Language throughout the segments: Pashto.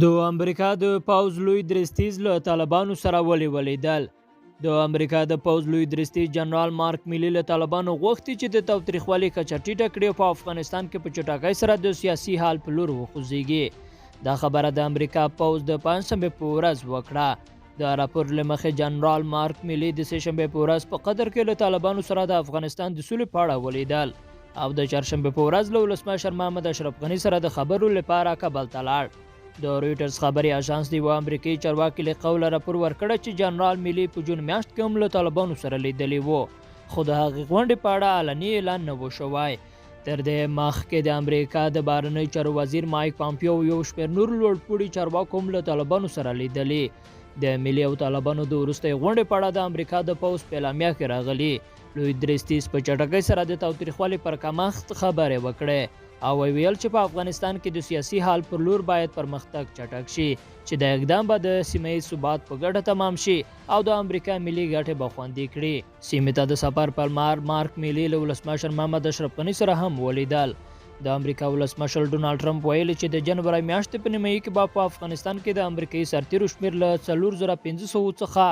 د امریکا د پوځ لوی درستیز له طالبانو سره ولیدل. د امریکا د پوځ لوی درستیز جنرال مارک میلي له طالبانو غوښتي چې د تاوتریخوالي کچه ټیټه کړي او په افغانستان کې په چټکۍ سره د سیاسي حل په لور وخوځېږي. دا خبره د امریکا پوځ د پنجشنبې په ورځ وکړه. د راپور له مخې جنرال مارک میلي د سهشنبې په ورځ په قطر کې له طالبانو سره د افغانستان د سولې په اړه ولیدل او د چهارشنبې په ورځ له ولسمشر محمد اشرف غني سره د خبرو لپاره کابل ته لاړ. د رویټرز خبري اژانس د یوه امریکایي چارواکي له قوله راپور ورکړی چې جنرال میلي په جون میاشت کې هم له طالبانو سره لیدلی و، خو د هغې غونډې په اړه علني اعلان نه و شوی. تر دې مخکې د امریکا د بهرنیو چارو وزیر مایک پامپیو یو شمېر نور لوړپوړي چارواکو هم له طالبانو سره لیدلي. د میلي او طالبانو د وروستۍ غونډې په اړه د امریکا د پوځ په اعلامیه کې راغلي. لوی درستیز په چټکۍ سره د تاوتریخوالي پر کمښت خبرې وکړې او ویل چې په افغانستان کې د سیاسي حل پر لور باید پرمختګ چټک شي چې د اقدام به د سیمه ییز ثبات په ګټه تمام شي او د امریکا ملي ګټې به خوندي کړي. سیمې ته د سفر پر مهال مارک میلي له ولسمشر محمد اشرف غني سره هم ولیدل. د امریکا ولسمشر ډونالډ ټرمپ ویلي چې د جنوري میاشتې په نیمایي کې به په افغانستان کې د امریکایي سرتیرو شمېر له 4500 څخه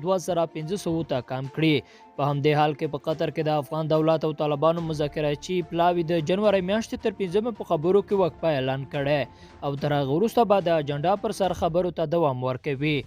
2500 ته کم کړي. په همدې حال کې په قطر کې د افغان دولت او طالبانو مذاکراتي پلاوي د جنوري میاشتې تر 5مې په خبرو کې وقفه اعلان کړی او تر هغه وروسته به د اجنډا پر سر خبرو ته دوام ورکوي.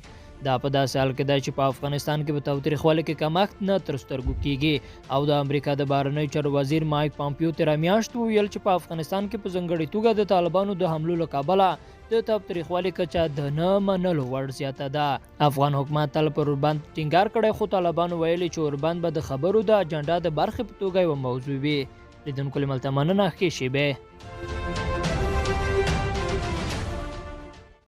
دا په داسې حال کې ده چې په افغانستان کې په تاوتریخوالي کې کمښت نه تر سترګو کیږي او د امریکا د بهرنیو چارو وزیر مایک پامپیو تېره میاشت وویل چې په افغانستان کې په ځانګړې توګه د طالبانو د حملو له کبله د تاوتریخوالي کچه د نه منلو وړ زیاته ده. افغان حکومت تل پر اوربند ټینګار کړی خو طالبانو ویلي چې اوربند به د خبرو د اجنډا د برخې په توګه یوه موضوع وي. لیدونکو له ملته مننه، ښې شیبې.